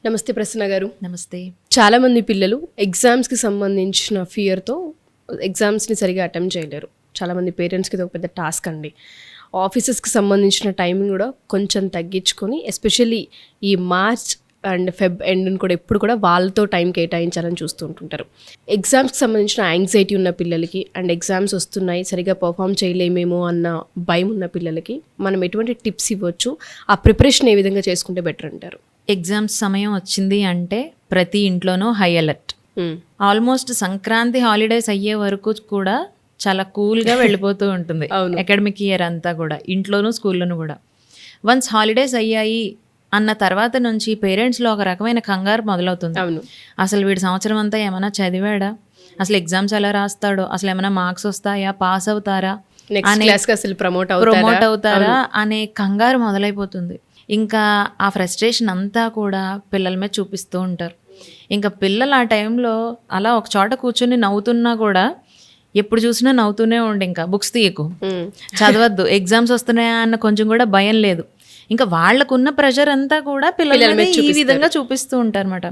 నమస్తే ప్రసన్న గారు. నమస్తే. చాలామంది పిల్లలు ఎగ్జామ్స్కి సంబంధించిన ఫియర్తో ఎగ్జామ్స్ని సరిగా అటెంప్ట్ చేయలేరు. చాలామంది పేరెంట్స్కి ఇది ఒక పెద్ద టాస్క్ అండి. ఆఫీసెస్కి సంబంధించిన టైమింగ్ కూడా కొంచెం తగ్గించుకొని ఎస్పెషల్లీ ఈ మార్చ్ అండ్ ఫెబ్ ఎండ్ని కూడా ఎప్పుడు కూడా వాళ్ళతో టైం కేటాయించాలని చూస్తూ ఉంటుంటారు. ఎగ్జామ్స్కి సంబంధించిన యాంగ్జైటీ ఉన్న పిల్లలకి అండ్ ఎగ్జామ్స్ వస్తున్నాయి సరిగా పర్ఫామ్ చేయలేమేమో అన్న భయం ఉన్న పిల్లలకి మనం ఎటువంటి టిప్స్ ఇవ్వచ్చు, ఆ ప్రిపరేషన్ ఏ విధంగా చేసుకుంటే బెటర్ అంటారు? ఎగ్జామ్స్ సమయం వచ్చింది అంటే ప్రతి ఇంట్లోనూ high alert. Almost Sankranti holidays అయ్యే వరకు కూడా చాలా కూల్గా వెళ్ళిపోతూ ఉంటుంది అకాడమిక్ ఇయర్ అంతా కూడా, ఇంట్లోనూ స్కూల్లోనూ కూడా. వన్స్ హాలిడేస్ అయ్యాయి అన్న తర్వాత నుంచి పేరెంట్స్లో ఒక రకమైన కంగారు మొదలవుతుంది. అసలు వీడి సంవత్సరం అంతా ఏమైనా చదివాడా, అసలు ఎగ్జామ్స్ ఎలా రాస్తాడో, అసలు ఏమైనా మార్క్స్ వస్తాయా, పాస్ అవుతారా, ప్రమోట్ అవుతారా అనే కంగారు మొదలైపోతుంది. ఇంకా ఆ ఫ్రస్ట్రేషన్ అంతా కూడా పిల్లల మీద చూపిస్తూ ఉంటారు. ఇంకా పిల్లలు ఆ టైంలో అలా ఒక చోట కూర్చొని నవ్వుతున్నా కూడా ఎప్పుడు చూసినా నవ్వుతూనే ఉండి, ఇంకా బుక్స్ తీయకు, చదవద్దు, ఎగ్జామ్స్ వస్తున్నాయా అన్న కొంచెం కూడా భయం లేదు. ఇంకా వాళ్ళకున్న ప్రెషర్ అంతా కూడా పిల్లల మీద ఈ విధంగా చూపిస్తూ ఉంటారు అన్నమాట.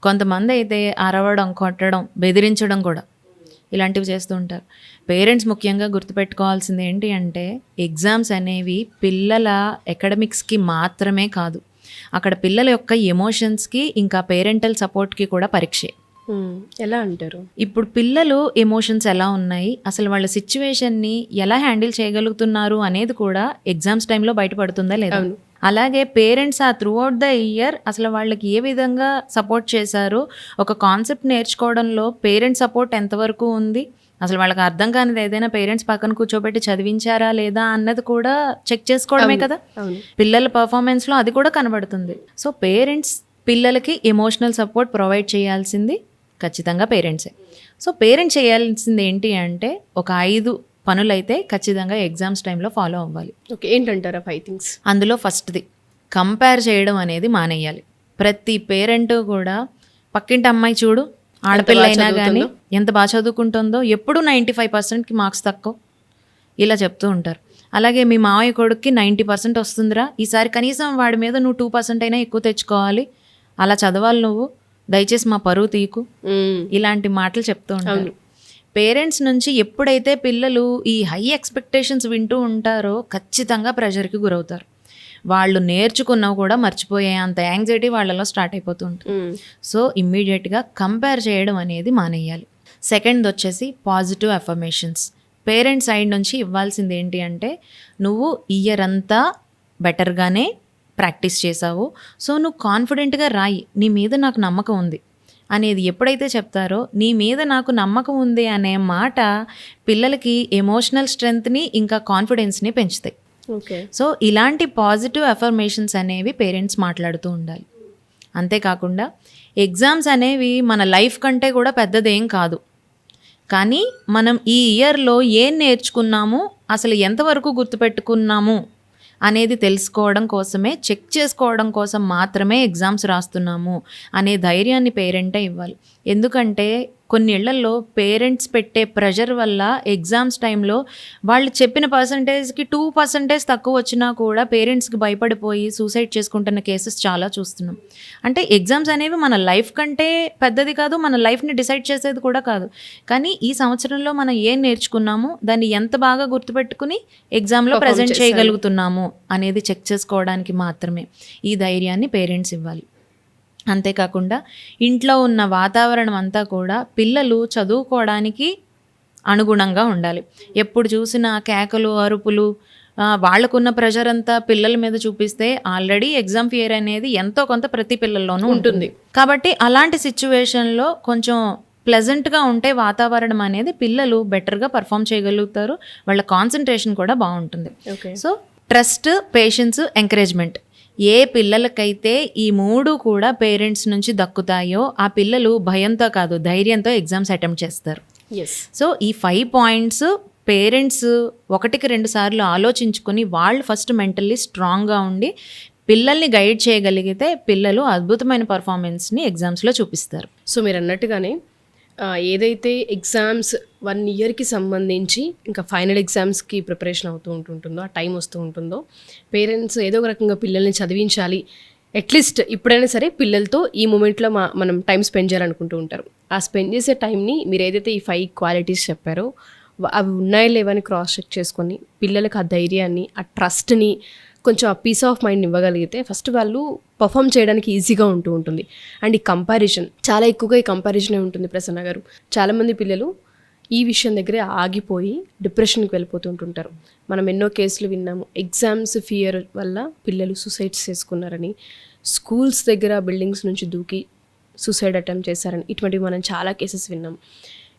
కొంతమంది అయితే అరవడం, కొట్టడం, బెదిరించడం కూడా ఇలాంటివి చేస్తూ ఉంటారు. పేరెంట్స్ ముఖ్యంగా గుర్తుపెట్టుకోవాల్సింది ఏంటి అంటే ఎగ్జామ్స్ అనేవి పిల్లల అకాడమిక్స్కి మాత్రమే కాదు, అక్కడ పిల్లల యొక్క ఎమోషన్స్కి ఇంకా పేరెంటల్ సపోర్ట్కి కూడా పరీక్షే. ఎలా అంటారు? ఇప్పుడు పిల్లలు ఎమోషన్స్ ఎలా ఉన్నాయి, అసలు వాళ్ళ సిచ్యువేషన్ని ఎలా హ్యాండిల్ చేయగలుగుతున్నారు అనేది కూడా ఎగ్జామ్స్ టైంలో బయటపడుతుందా లేదా. అలాగే పేరెంట్స్ ఆ త్రూ అవుట్ ద ఇయర్ అసలు వాళ్ళకి ఏ విధంగా సపోర్ట్ చేశారో, ఒక కాన్సెప్ట్ నేర్చుకోవడంలో పేరెంట్స్ సపోర్ట్ ఎంతవరకు ఉంది, అసలు వాళ్ళకి అర్థం కానిది ఏదైనా పేరెంట్స్ పక్కన కూర్చోబెట్టి చదివించారా లేదా అన్నది కూడా చెక్ చేసుకోవడమే కదా. పిల్లల పర్ఫార్మెన్స్లో అది కూడా కనబడుతుంది. సో పేరెంట్స్ పిల్లలకి ఎమోషనల్ సపోర్ట్ ప్రొవైడ్ చేయాల్సింది ఖచ్చితంగా పేరెంట్సే. సో పేరెంట్స్ చేయాల్సింది ఏంటి అంటే ఒక 5 పనులైతే ఖచ్చితంగా ఎగ్జామ్స్ టైంలో ఫాలో అవ్వాలి. ఓకే, ఏంటంటారా 5 థింగ్స్? అందులో ఫస్ట్ది కంపేర్ చేయడం అనేది మానేయాలి. ప్రతి పేరెంట్ కూడా పక్కింటి అమ్మాయి చూడు, ఆడపిల్ల అయినా కానీ ఎంత బాగా చదువుకుంటుందో, ఎప్పుడు 95%కి మార్క్స్ తక్కువ, ఇలా చెప్తూ ఉంటారు. అలాగే మీ మావయ్య కొడుక్కి 90% వస్తుందిరా, ఈసారి కనీసం వాడి మీద నువ్వు 2% అయినా ఎక్కువ తెచ్చుకోవాలి, అలా చదవాలి నువ్వు, దయచేసి మా పరువు తీయకు, ఇలాంటి మాటలు చెప్తూ ఉంటారు. పేరెంట్స్ నుంచి ఎప్పుడైతే పిల్లలు ఈ హై ఎక్స్పెక్టేషన్స్ వింటూ ఉంటారో ఖచ్చితంగా ప్రెషర్కి గురవుతారు. వాళ్ళు నేర్చుకున్నవి కూడా మర్చిపోయే అంత యాంగ్జైటీ వాళ్ళలో స్టార్ట్ అయిపోతూ ఉంటుంది. సో ఇమ్మీడియట్గా కంపేర్ చేయడం అనేది మానేయాలి. సెకండ్ వచ్చేసి పాజిటివ్ అఫర్మేషన్స్. పేరెంట్స్ సైడ్ నుంచి ఇవ్వాల్సింది ఏంటి అంటే నువ్వు ఇయర్ అంతా బెటర్గానే ప్రాక్టీస్ చేసావు, సో నువ్వు కాన్ఫిడెంట్గా రాయి, నీ మీద నాకు నమ్మకం ఉంది అనేది ఎప్పుడైతే చెప్తారో, నీ మీద నాకు నమ్మకం ఉంది అనే మాట పిల్లలకి ఎమోషనల్ స్ట్రెంగ్త్ని ఇంకా కాన్ఫిడెన్స్ని పెంచుతాయి. సో ఇలాంటి పాజిటివ్ అఫర్మేషన్స్ అనేవి పేరెంట్స్ మాట్లాడుతూ ఉండాలి. అంతేకాకుండా ఎగ్జామ్స్ అనేవి మన లైఫ్ కంటే కూడా పెద్దదేం కాదు, కానీ మనం ఈ ఇయర్లో ఏం నేర్చుకున్నాము, అసలు ఎంతవరకు గుర్తుపెట్టుకున్నాము అనేది తెలుసుకోవడం కోసమే, చెక్ చేసుకోవడం కోసం మాత్రమే ఎగ్జామ్స్ రాస్తున్నాము అనే ధైర్యాన్ని పేరెంటే ఇవ్వాలి. ఎందుకంటే కొన్ని ఇళ్లలో పేరెంట్స్ పెట్టే ప్రెషర్ వల్ల ఎగ్జామ్స్ టైంలో వాళ్ళు చెప్పిన పర్సంటేజ్కి 2% తక్కువ వచ్చినా కూడా పేరెంట్స్కి భయపడిపోయి సూసైడ్ చేసుకుంటున్న కేసెస్ చాలా చూస్తున్నాం. అంటే ఎగ్జామ్స్ అనేవి మన లైఫ్ కంటే పెద్దది కాదు, మన లైఫ్ని డిసైడ్ చేసేది కూడా కాదు, కానీ ఈ సంవత్సరంలో మనం ఏం నేర్చుకున్నాము, దాన్ని ఎంత బాగా గుర్తుపెట్టుకుని ఎగ్జామ్లో ప్రజెంట్ చేయగలుగుతున్నాము అనేది చెక్ చేసుకోవడానికి మాత్రమే ఈ ధైర్యాన్ని పేరెంట్స్ ఇవ్వాలి. అంతేకాకుండా ఇంట్లో ఉన్న వాతావరణం అంతా కూడా పిల్లలు చదువుకోవడానికి అనుగుణంగా ఉండాలి. ఎప్పుడు చూసినా కేకలు, అరుపులు, వాళ్ళకున్న ప్రెషర్ అంతా పిల్లల మీద చూపిస్తే ఆల్రెడీ ఎగ్జామ్ ఫియర్ అనేది ఎంతో కొంత ప్రతి పిల్లల్లోనూ ఉంటుంది. కాబట్టి అలాంటి సిచ్యువేషన్లో కొంచెం ప్లెజెంట్గా ఉంటే వాతావరణం అనేది పిల్లలు బెటర్గా పర్ఫామ్ చేయగలుగుతారు, వాళ్ళ కాన్సన్ట్రేషన్ కూడా బాగుంటుంది. సో ట్రస్ట్, పేషెన్స్, ఎంకరేజ్మెంట్ ఏ పిల్లలకైతే ఈ 3 కూడా పేరెంట్స్ నుంచి దక్కుతాయో ఆ పిల్లలు భయంతో కాదు ధైర్యంతో ఎగ్జామ్స్ అటెంప్ట్ చేస్తారు. సో ఈ 5 పాయింట్స్ పేరెంట్స్ 1-2 సార్లు ఆలోచించుకొని వాళ్ళు ఫస్ట్ మెంటల్లీ స్ట్రాంగ్గా ఉండి పిల్లల్ని గైడ్ చేయగలిగితే పిల్లలు అద్భుతమైన పర్ఫార్మెన్స్ని ఎగ్జామ్స్లో చూపిస్తారు. సో మీరు అన్నట్టుగానే ఏదైతే ఎగ్జామ్స్ 1 ఇయర్కి సంబంధించి ఇంకా ఫైనల్ ఎగ్జామ్స్కి ప్రిపరేషన్ అవుతూ ఉంటుందో, ఆ టైం వస్తూ ఉంటుందో, పేరెంట్స్ ఏదో ఒక రకంగా పిల్లల్ని చదివించాలి, అట్లీస్ట్ ఇప్పుడైనా సరే పిల్లలతో ఈ మూమెంట్లో మనం టైం స్పెండ్ చేయాలనుకుంటూ ఉంటారు. ఆ స్పెండ్ చేసే టైంని మీరు ఏదైతే ఈ 5 క్వాలిటీస్ చెప్పారో అవి ఉన్నాయో లేవని క్రాస్ చెక్ చేసుకొని పిల్లలకు ఆ ధైర్యాన్ని, ఆ ట్రస్ట్ని, కొంచెం ఆ పీస్ ఆఫ్ మైండ్ ఇవ్వగలిగితే ఫస్ట్ వాళ్ళు పర్ఫామ్ చేయడానికి ఈజీగా ఉంటుంది. అండ్ ఈ కంపారిజన్ చాలా ఎక్కువగా ఈ కంపారిజనే ఉంటుంది ప్రసన్న గారు. చాలామంది పిల్లలు ఈ విషయం దగ్గరే ఆగిపోయి డిప్రెషన్కి వెళ్ళిపోతుంటుంటారు. మనం ఎన్నో కేసులు విన్నాము. ఎగ్జామ్స్ ఫియర్ వల్ల పిల్లలు సూసైడ్స్ చేసుకున్నారని, స్కూల్స్ దగ్గర బిల్డింగ్స్ నుంచి దూకి సూసైడ్ అటెంప్ట్ చేశారని, ఇటువంటివి మనం చాలా కేసెస్ విన్నాం.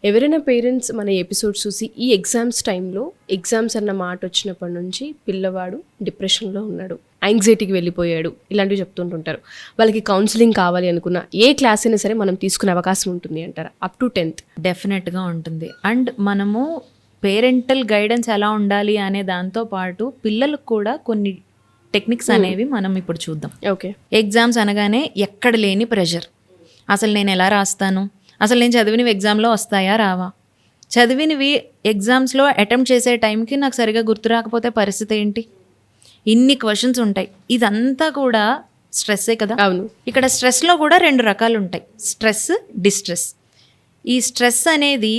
ఎవరైనా పేరెంట్స్ మన ఎపిసోడ్స్ చూసి ఈ ఎగ్జామ్స్ టైంలో ఎగ్జామ్స్ అన్న మాట వచ్చినప్పటి నుంచి పిల్లవాడు డిప్రెషన్లో ఉన్నాడు, యాంగ్జైటీకి వెళ్ళిపోయాడు, ఇలాంటివి చెప్తుంటుంటారు. వాళ్ళకి కౌన్సిలింగ్ కావాలి అనుకున్న ఏ క్లాస్ అయినా సరే మనం తీసుకునే అవకాశం ఉంటుంది అంటారా? అప్ టు 10th డెఫినెట్గా ఉంటుంది. అండ్ మనము పేరెంటల్ గైడెన్స్ ఎలా ఉండాలి అనే దాంతో పాటు పిల్లలకు కూడా కొన్ని టెక్నిక్స్ అనేవి మనం ఇప్పుడు చూద్దాం. ఓకే. ఎగ్జామ్స్ అనగానే ఎక్కడ లేని ప్రెషర్. అసలు నేను ఎలా రాస్తాను, అసలు నేను చదివినవి ఎగ్జామ్లో వస్తాయా రావా, చదివినవి ఎగ్జామ్స్లో అటెంప్ట్ చేసే టైంకి నాకు సరిగా గుర్తు రాకపోతే పరిస్థితి ఏంటి, ఇన్ని క్వశ్చన్స్ ఉంటాయి. ఇదంతా కూడా స్ట్రెస్సే కదా. అవును. ఇక్కడ స్ట్రెస్లో కూడా 2 రకాలు ఉంటాయి, స్ట్రెస్, డిస్ట్రెస్. ఈ స్ట్రెస్ అనేది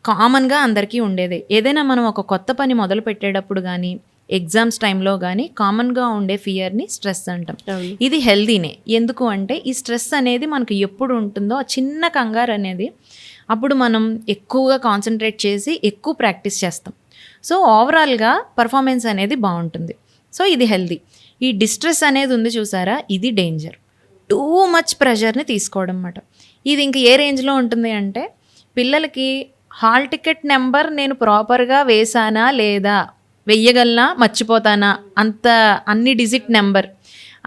కామన్గా అందరికీ ఉండేదే. ఏదైనా మనం ఒక కొత్త పని మొదలు పెట్టేటప్పుడు కానీ ఎగ్జామ్స్ టైంలో కానీ కామన్గా ఉండే ఫియర్ని స్ట్రెస్ అంటాం. ఇది హెల్దీనే. ఎందుకు అంటే ఈ స్ట్రెస్ అనేది మనకు ఎప్పుడు ఉంటుందో ఆ చిన్న కంగారు అనేది అప్పుడు మనం ఎక్కువగా కాన్సన్ట్రేట్ చేసి ఎక్కువ ప్రాక్టీస్ చేస్తాం. సో ఓవరాల్గా పర్ఫార్మెన్స్ అనేది బాగుంటుంది. సో ఇది హెల్దీ. ఈ డిస్ట్రెస్ అనేది ఉంది చూసారా, ఇది డేంజర్. టూ మచ్ ప్రెషర్ని తీసుకోవడం అన్నమాట. ఇది ఇంక ఏ రేంజ్లో ఉంటుంది అంటే పిల్లలకి హాల్ టికెట్ నెంబర్ నేను ప్రాపర్గా వేసానా లేదా, వెయ్యగలనా మర్చిపోతానా, అంత అన్ని డిజిట్ నెంబర్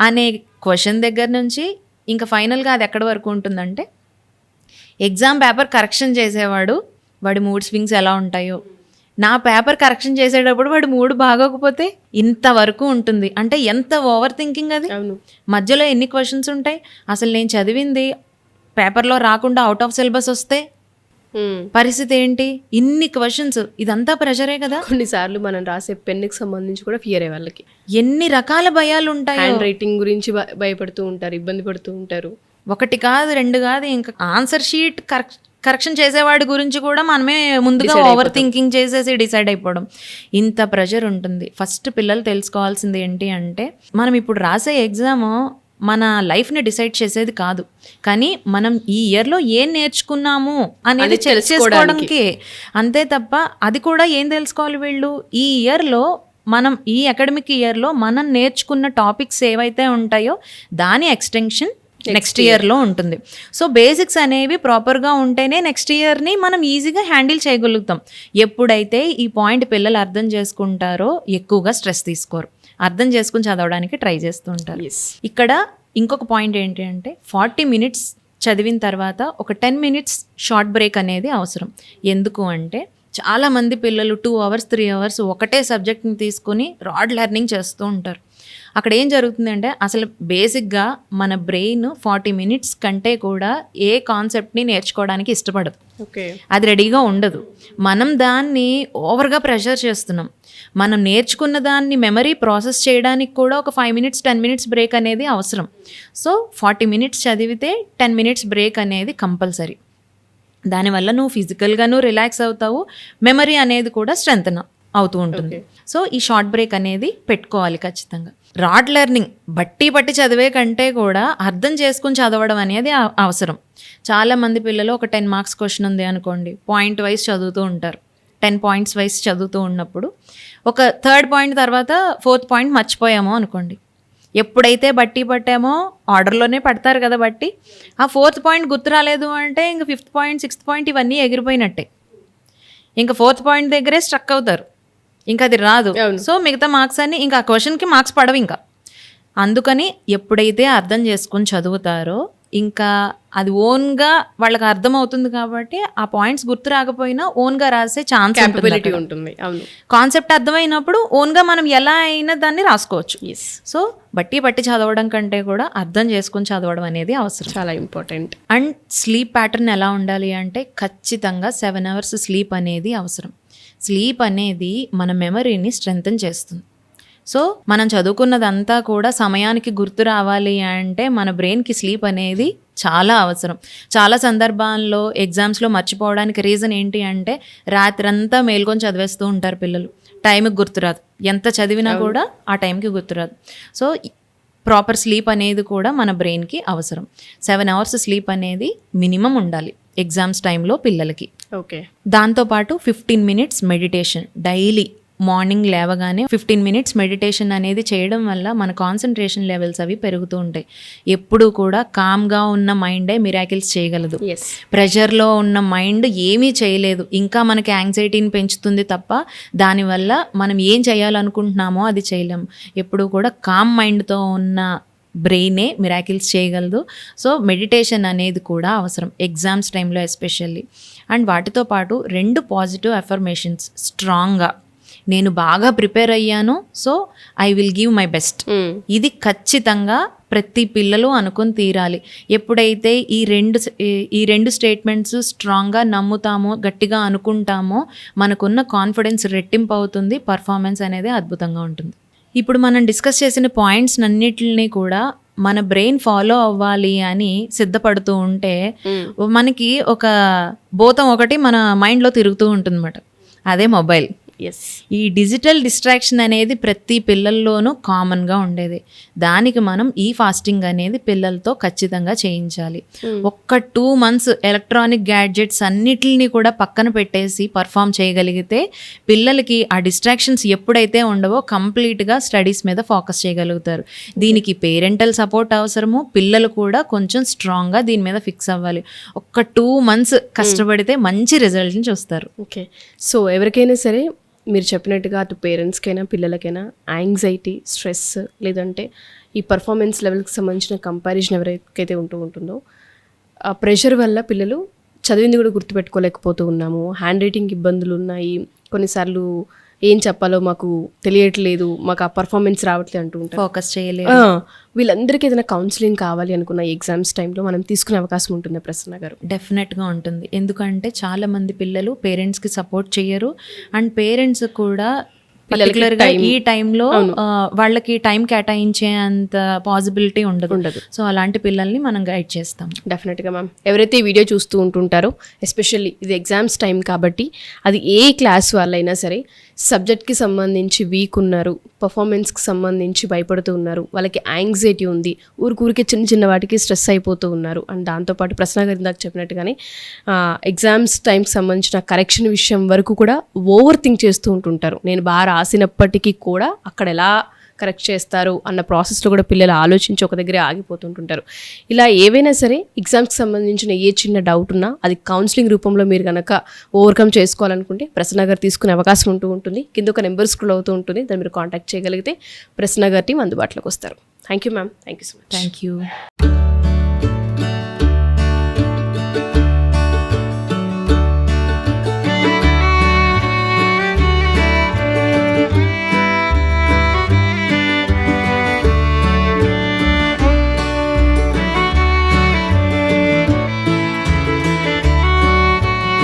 అనే క్వశ్చన్ దగ్గర నుంచి ఇంకా ఫైనల్గా అది ఎక్కడి వరకు ఉంటుందంటే ఎగ్జామ్ పేపర్ కరెక్షన్ చేసేవాడు వాడి మూడ్ స్వింగ్స్ ఎలా ఉంటాయో, నా పేపర్ కరెక్షన్ చేసేటప్పుడు వాడి మూడ్ బాగోకపోతే ఇంతవరకు ఉంటుంది. అంటే ఎంత ఓవర్ థింకింగ్ అది. మధ్యలో ఎన్ని క్వశ్చన్స్ ఉంటాయి, అసలు నేను చదివింది పేపర్లో రాకుండా అవుట్ ఆఫ్ సిలబస్ వస్తే పరిస్థితి ఏంటి, ఇన్ని క్వశ్చన్స్, ఇదంతా ప్రెషరే కదా. కొన్నిసార్లు మనం రాసే పెన్నుకి సంబంధించి కూడా ఫియరే వాళ్ళకి. ఎన్ని రకాల భయాలు ఉంటాయి. హ్యాండ్ రైటింగ్ గురించి భయపడుతూ ఉంటారు, ఇబ్బంది పడుతూ ఉంటారు. 1 కాదు 2 కాదు, ఇంకా ఆన్సర్ షీట్ కరెక్షన్ చేసేవాడి గురించి కూడా మనమే ముందుగా ఓవర్ థింకింగ్ చేసేసి డిసైడ్ అయిపోవడం. ఇంత ప్రెషర్ ఉంటుంది. ఫస్ట్ పిల్లలు తెలుసుకోవాల్సింది ఏంటి అంటే మనం ఇప్పుడు రాసే ఎగ్జామ్ మన లైఫ్ని డిసైడ్ చేసేది కాదు, కానీ మనం ఈ ఇయర్లో ఏం నేర్చుకున్నాము అనేది తెలుసుకోవడానికి. అంతే తప్ప అది కూడా ఏం తెలుసుకోవాలి వీళ్ళు, ఈ ఇయర్లో మనం ఈ అకాడమిక్ ఇయర్లో మనం నేర్చుకున్న టాపిక్స్ ఏవైతే ఉంటాయో దాని ఎక్స్టెన్షన్ నెక్స్ట్ ఇయర్లో ఉంటుంది. సో బేసిక్స్ అనేవి ప్రాపర్గా ఉంటేనే నెక్స్ట్ ఇయర్ని మనం ఈజీగా హ్యాండిల్ చేయగలుగుతాం. ఎప్పుడైతే ఈ పాయింట్ పిల్లలు అర్థం చేసుకుంటారో ఎక్కువగా స్ట్రెస్ తీసుకోరు, అర్థం చేసుకుని చదవడానికి ట్రై చేస్తూ ఉంటారు. ఇక్కడ ఇంకొక పాయింట్ ఏంటి అంటే 40 minutes చదివిన తర్వాత ఒక 10 minutes షార్ట్ బ్రేక్ అనేది అవసరం. ఎందుకు అంటే చాలామంది పిల్లలు 2 hours 3 hours ఒకటే సబ్జెక్ట్ని తీసుకొని రాడ్ లెర్నింగ్ చేస్తూ ఉంటారు. అక్కడ ఏం జరుగుతుంది అంటే అసలు బేసిక్గా మన బ్రెయిన్ 40 minutes కంటే కూడా ఏ కాన్సెప్ట్ని నేర్చుకోవడానికి ఇష్టపడదు, అది రెడీగా ఉండదు. మనం దాన్ని ఓవర్గా ప్రెషర్ చేస్తున్నాం. మనం నేర్చుకున్న దాన్ని మెమరీ ప్రాసెస్ చేయడానికి కూడా ఒక 5 minutes 10 minutes బ్రేక్ అనేది అవసరం. సో 40 minutes చదివితే 10 minutes బ్రేక్ అనేది కంపల్సరీ. దానివల్ల నువ్వు ఫిజికల్గాను రిలాక్స్ అవుతావు, మెమరీ అనేది కూడా స్ట్రెంగ్తన్ అవుతూ ఉంటుంది. సో ఈ షార్ట్ బ్రేక్ అనేది పెట్టుకోవాలి ఖచ్చితంగా. రాడ్ లెర్నింగ్ బట్టి చదివే కంటే కూడా అర్థం చేసుకుని చదవడం అనేది అవసరం. చాలామంది పిల్లలు ఒక 10 marks క్వశ్చన్ ఉంది అనుకోండి, పాయింట్ వైజ్ చదువుతూ ఉంటారు. 10 points వైజ్ చదువుతూ ఉన్నప్పుడు ఒక 3rd point తర్వాత 4th point మర్చిపోయామో అనుకోండి, ఎప్పుడైతే బట్టి పట్టామో ఆర్డర్లోనే పడతారు కదా బట్టి, ఆ 4th point గుర్తు రాలేదు అంటే ఇంక 5th point 6th point ఇవన్నీ ఎగిరిపోయినట్టే. ఇంకా 4th point దగ్గరే స్ట్రక్ అవుతారు, ఇంకా అది రాదు. సో మిగతా మార్క్స్ అన్ని ఇంకా ఆ క్వశ్చన్కి మార్క్స్ పడవు. ఇంకా అందుకని ఎప్పుడైతే అర్థం చేసుకొని చదువుతారో ఇంకా అది ఓన్గా వాళ్ళకి అర్థం అవుతుంది కాబట్టి ఆ పాయింట్స్ గుర్తు రాకపోయినా ఓన్గా రాసే ఛాన్స్ ఉంటుంది. కాన్సెప్ట్ అర్థమైనప్పుడు ఓన్గా మనం ఎలా అయినా దాన్ని రాసుకోవచ్చు. సో బట్టి చదవడం కంటే కూడా అర్థం చేసుకొని చదవడం అనేది అవసరం, చాలా ఇంపార్టెంట్. అండ్ స్లీప్ ప్యాటర్న్ ఎలా ఉండాలి అంటే ఖచ్చితంగా 7 hours స్లీప్ అనేది అవసరం. స్లీప్ అనేది మన మెమరీని స్ట్రెంగ్తన్ చేస్తుంది. సో మనం చదువుకున్నదంతా కూడా సమయానికి గుర్తు రావాలి అంటే మన బ్రెయిన్కి స్లీప్ అనేది చాలా అవసరం. చాలా సందర్భాల్లో ఎగ్జామ్స్లో మర్చిపోవడానికి రీజన్ ఏంటి అంటే రాత్రంతా మేల్కొని చదివేస్తూ ఉంటారు పిల్లలు, టైంకి గుర్తురాదు, ఎంత చదివినా కూడా ఆ టైంకి గుర్తురాదు. సో ప్రాపర్ స్లీప్ అనేది కూడా మన బ్రెయిన్కి అవసరం. 7 hours స్లీప్ అనేది మినిమం ఉండాలి ఎగ్జామ్స్ టైంలో పిల్లలకి. ఓకే. దాంతోపాటు 15 minutes మెడిటేషన్ డైలీ మార్నింగ్ లేవగానే 15 minutes మెడిటేషన్ అనేది చేయడం వల్ల మన కాన్సన్ట్రేషన్ లెవెల్స్ అవి పెరుగుతూ ఉంటాయి. ఎప్పుడు కూడా కామ్గా ఉన్న మైండే మిరాకిల్స్ చేయగలదు. ఎస్. ప్రెషర్లో ఉన్న మైండ్ ఏమీ చేయలేదు, ఇంకా మనకి యాంగ్జైటీని పెంచుతుంది తప్ప దానివల్ల మనం ఏం చేయాలనుకుంటున్నామో అది చేయలేము. ఎప్పుడు కూడా కామ్ మైండ్తో ఉన్న బ్రెయినే మిరాకిల్స్ చేయగలదు. సో మెడిటేషన్ అనేది కూడా అవసరం ఎగ్జామ్స్ టైంలో ఎస్పెషల్లీ. అండ్ వాటితో పాటు 2 పాజిటివ్ అఫర్మేషన్స్ స్ట్రాంగ్గా, నేను బాగా ప్రిపేర్ అయ్యాను so I will give my best, ఇది ఖచ్చితంగా ప్రతి పిల్లలు అనుకుని తీరాలి. ఎప్పుడైతే ఈ రెండు స్టేట్మెంట్స్ స్ట్రాంగ్గా నమ్ముతామో, గట్టిగా అనుకుంటామో మనకున్న కాన్ఫిడెన్స్ రెట్టింపు అవుతుంది, పర్ఫార్మెన్స్ అనేది అద్భుతంగా ఉంటుంది. ఇప్పుడు మనం డిస్కస్ చేసిన పాయింట్స్ అన్నిటిని కూడా మన బ్రెయిన్ ఫాలో అవ్వాలి అని సిద్ధపడుతూ ఉంటే మనకి ఒక భూతం ఒకటి మన మైండ్లో తిరుగుతూ ఉంటుందన్నమాట, అదే మొబైల్. ఎస్. ఈ డిజిటల్ డిస్ట్రాక్షన్ అనేది ప్రతి పిల్లల్లోనూ కామన్గా ఉండేది. దానికి మనం ఈ ఫాస్టింగ్ అనేది పిల్లలతో ఖచ్చితంగా చేయించాలి. ఒక్క 2 months ఎలక్ట్రానిక్ గ్యాడ్జెట్స్ అన్నిటిని కూడా పక్కన పెట్టేసి పర్ఫామ్ చేయగలిగితే పిల్లలకి ఆ డిస్ట్రాక్షన్స్ ఎప్పుడైతే ఉండవో కంప్లీట్గా స్టడీస్ మీద ఫోకస్ చేయగలుగుతారు. దీనికి పేరెంటల్ సపోర్ట్ అవసరము, పిల్లలు కూడా కొంచెం స్ట్రాంగ్గా దీని మీద ఫిక్స్ అవ్వాలి. ఒక్క 2 months కష్టపడితే మంచి రిజల్ట్ని చూస్తారు. ఓకే. సో ఎవరికైనా సరే మీరు చెప్పినట్టుగా అటు పేరెంట్స్కైనా పిల్లలకైనా యాంగ్జైటీ, స్ట్రెస్, లేదంటే ఈ పర్ఫార్మెన్స్ లెవెల్కి సంబంధించిన కంపారిజన్ ఎవరికైతే ఉంటుందో ఆ ప్రెషర్ వల్ల పిల్లలు చదివింది కూడా గుర్తుపెట్టుకోలేకపోతూ ఉన్నాము, హ్యాండ్ రైటింగ్ ఇబ్బందులు ఉన్నాయి, కొన్నిసార్లు ఏం చెప్పాలో మాకు తెలియట్లేదు, మాకు ఆ పర్ఫార్మెన్స్ రావట్లేదు అంటూ ఉంటారు, ఫోకస్ చేయలేదు. వీళ్ళందరికీ ఏదైనా కౌన్సిలింగ్ కావాలి అనుకున్న ఎగ్జామ్స్ టైంలో మనం తీసుకునే అవకాశం ఉంటుంది ప్రసన్న గారు? డెఫినెట్గా ఉంటుంది. ఎందుకంటే చాలామంది పిల్లలు పేరెంట్స్కి సపోర్ట్ చేయరు అండ్ పేరెంట్స్ కూడా పర్టికులర్గా ఈ టైంలో వాళ్ళకి టైం కేటాయించే అంత పాసిబిలిటీ ఉండదు. సో అలాంటి పిల్లల్ని మనం గైడ్ చేస్తాం. డెఫినెట్గా మ్యామ్. ఎవరైతే ఈ వీడియో చూస్తూ ఉంటుంటారో ఎస్పెషల్లీ ఇది ఎగ్జామ్స్ టైం కాబట్టి అది ఏ క్లాస్ వాళ్ళైనా సరే సబ్జెక్ట్కి సంబంధించి వీక్ ఉన్నారు, పర్ఫార్మెన్స్కి సంబంధించి భయపడుతూ ఉన్నారు, వాళ్ళకి యాంగ్జైటీ ఉంది, ఊరికే చిన్న చిన్న వాటికి స్ట్రెస్ అయిపోతూ ఉన్నారు. అండ్ దాంతోపాటు ప్రసన్న గారు ఇందాక చెప్పినట్టుగానే ఎగ్జామ్స్ టైంకి సంబంధించిన కరెక్షన్ విషయం వరకు కూడా ఓవర్ థింక్ చేస్తూ ఉంటుంటారు. నేను బాగా రాసినప్పటికీ కూడా అక్కడ ఎలా కరెక్ట్ చేస్తారు అన్న ప్రాసెస్లో కూడా పిల్లలు ఆలోచించి ఒక దగ్గరే ఆగిపోతుంటుంటారు. ఇలా ఏవైనా సరే ఎగ్జామ్స్కి సంబంధించిన ఏ చిన్న డౌట్ ఉన్నా అది కౌన్సిలింగ్ రూపంలో మీరు కనుక ఓవర్కమ్ చేసుకోవాలనుకుంటే ప్రసన్న గారు తీసుకునే అవకాశం ఉంటుంది. కింద ఒక నెంబర్ స్క్రోల్ అవుతూ ఉంటుంది, దాన్ని మీరు కాంటాక్ట్ చేయగలిగితే ప్రసన్న గారి టీం అందుబాటులోకి వస్తారు. Thank you ma'am. Thank you so much. Thank you.